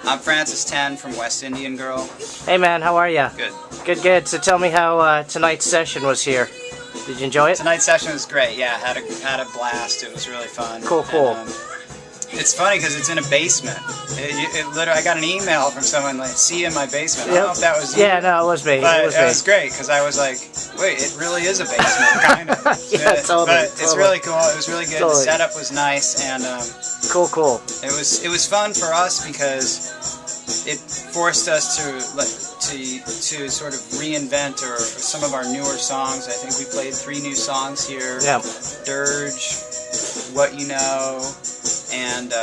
I'm Francis 10 from West Indian Girl. Hey man, how are ya? Good. Good, good. So tell me how tonight's session was here. Did you enjoy it? Tonight's session was great. Yeah, had a blast. It was really fun. Cool, cool. And, it's funny because it's in a basement. It literally, I got an email from someone like, "See you in my basement." I don't know if that was you. Yeah, no, it was me. But it was me. was great because I was like, "Wait, it really is a basement, kind of." Yeah, totally. But it's really cool. It was really good. Totally. The setup was nice, and Cool, cool. it was fun for us because it forced us to sort of reinvent or some of our newer songs. I think we played 3 new songs here. Yeah. Dirge, What You Know, and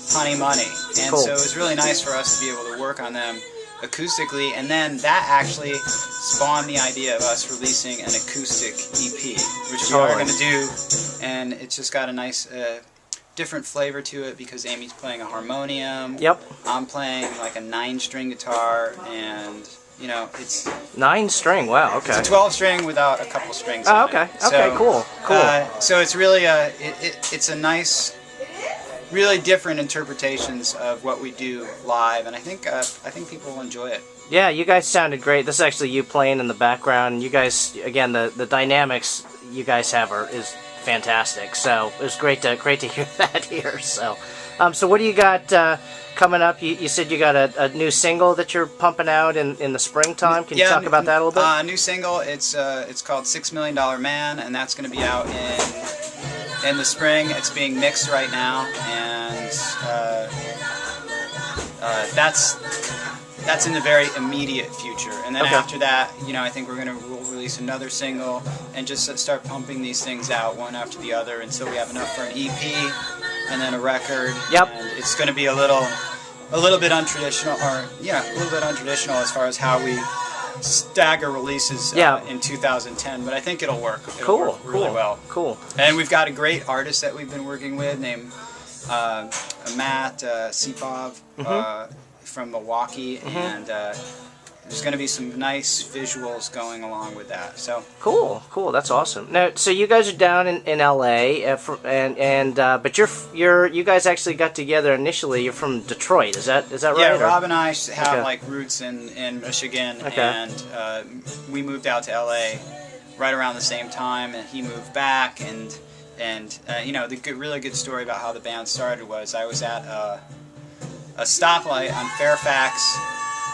Honey Money. And Cool. so it was really nice for us to be able to work on them acoustically, and then that actually spawned the idea of us releasing an acoustic EP, which we are going to do, and it's just got a nice different flavor to it because Amy's playing a harmonium. Yep. I'm playing like a 9-string guitar, and you know, it's 9-string. Wow. Okay. it's a 12-string without a couple strings. Oh, on okay. it. Okay. So, Cool. Cool. So it's really it's a nice, really different interpretations of what we do live, and I think people will enjoy it. Yeah, you guys sounded great. This is actually you playing in the background. You guys, again, the dynamics you guys have is fantastic. So it was great to hear that here. So, so what do you got coming up? You said you got a new single that you're pumping out in the springtime. Can you talk about that a little bit? New single. It's called $6 Million Man, and that's going to be out in the spring. It's being mixed right now, and that's in the very immediate future. And then after that, you know, I think we'll release another single and just start pumping these things out one after the other until we have enough for an EP and then a record. Yep. And it's going to be a little bit untraditional, as far as how we stagger releases in 2010. But I think it'll work. It'll work really well. Cool. And we've got a great artist that we've been working with named Matt Sipov. From Milwaukee, and there's going to be some nice visuals going along with that. So cool. That's awesome. Now, so you guys are down in LA, but you guys actually got together initially. You're from Detroit, is that right? Yeah, Rob and I have like roots in Michigan, and we moved out to LA right around the same time, and he moved back, and you know, the really good story about how the band started was I was at a stoplight on Fairfax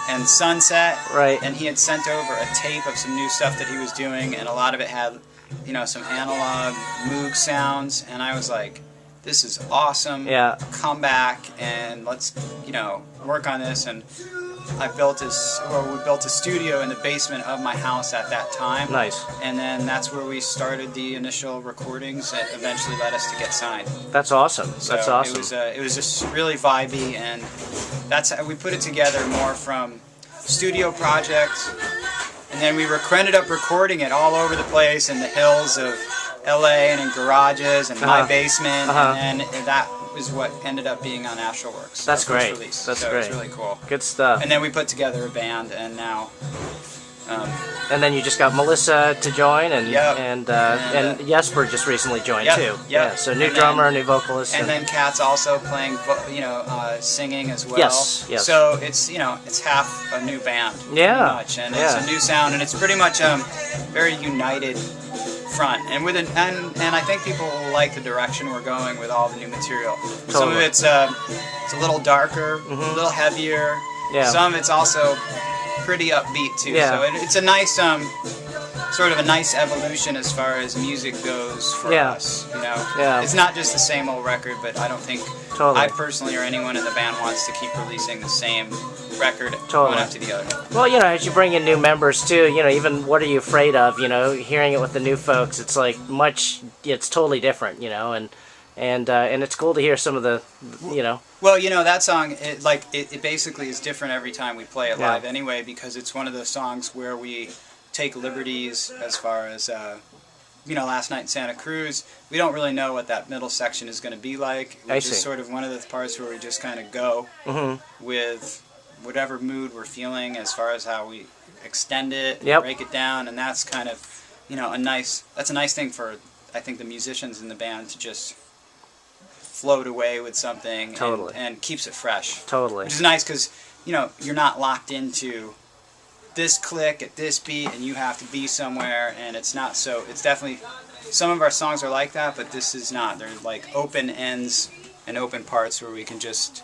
and Sunset, and he had sent over a tape of some new stuff that he was doing, and a lot of it had, you know, some analog Moog sounds, and I was like, this is awesome. Yeah. Come back and let's, you know, work on this. And we built a studio in the basement of my house at that time. Nice. And then that's where we started the initial recordings that eventually led us to get signed. That's awesome. So that's awesome. It was just really vibey, and that's how we put it together more from studio projects, and then we ended up recording it all over the place in the hills of LA and in garages and my basement, and then that is what ended up being on Astroworks. That's great. Release. That's so great. It's really cool. Good stuff. And then we put together a band, and now. And then you just got Melissa to join, and Jesper just recently joined too. Yep. Yeah. So new drummer, new vocalist, and then Kat's also playing, singing as well. Yes. So it's it's half a new band. Yeah. Pretty much, and it's a new sound, and it's pretty much very united front, and I think people will like the direction we're going with all the new material. Totally. Some of it's a little darker, a little heavier. Yeah. Some of it's also pretty upbeat too. Yeah. So it's a nice sort of a nice evolution as far as music goes for us. You know. Yeah. It's not just the same old record, but I don't think I personally or anyone in the band wants to keep releasing the same record one after the other. Well, you know, as you bring in new members too, you know, even What Are You Afraid Of, you know, hearing it with the new folks, it's like it's totally different, you know, and it's cool to hear some of the, you know. Well, you know, that song, it basically is different every time we play it live anyway, because it's one of those songs where we take liberties as far as, Last Night in Santa Cruz. We don't really know what that middle section is going to be like. Which is sort of one of the parts where we just kind of go with whatever mood we're feeling as far as how we extend it, break it down, and that's kind of, that's a nice thing for, I think, the musicians in the band to just float away with something Totally. and keeps it fresh. Totally. Which is nice because, you know, you're not locked into this click at this beat and you have to be somewhere, and it's not so, it's definitely, some of our songs are like that, but this is not. They're like open ends and open parts where we can just,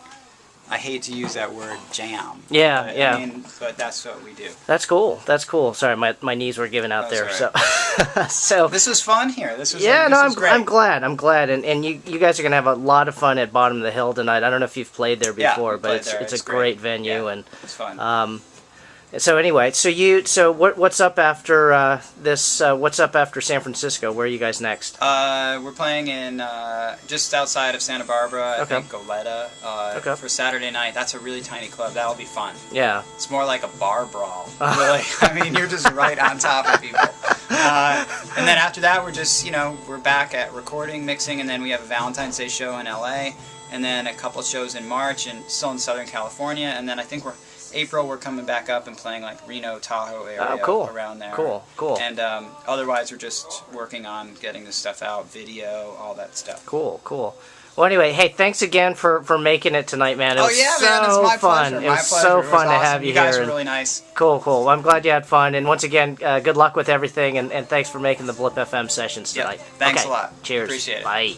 I hate to use that word, jam. Yeah, but, yeah. I mean, but that's what we do. That's cool. That's cool. Sorry, my knees were giving out there. That's So, so This was fun here. This was yeah, this no, was great. I'm glad. I'm glad, and you guys are gonna have a lot of fun at Bottom of the Hill tonight. I don't know if you've played there Yeah, before, we but played it's there. it's It's a great great. venue, Yeah, and it's fun. so anyway, so what's up after this? What's up after San Francisco? Where are you guys next? We're playing in just outside of Santa Barbara, I Okay. think Goleta, Okay. for Saturday night. That's a really tiny club. That'll be fun. Yeah. It's more like a bar brawl, really. I mean, you're just right on top of people. And then after that, we're just, you know, we're back at recording, mixing, and then we have a Valentine's Day show in LA, and then a couple shows in March, and still in Southern California, and then I think April we're coming back up and playing like Reno, Tahoe area, Cool. around there. Cool. And otherwise, we're just working on getting this stuff out, video, all that stuff. Cool. Well, anyway, hey, thanks again for making it tonight, man. It was man, it's so my fun. pleasure. It was so fun to have you You guys here. are and- really nice. Cool. Well, I'm glad you had fun, and once again, good luck with everything, and thanks for making the Blip FM sessions Yep. tonight. Thanks Okay. a lot. Cheers. Appreciate it. Bye.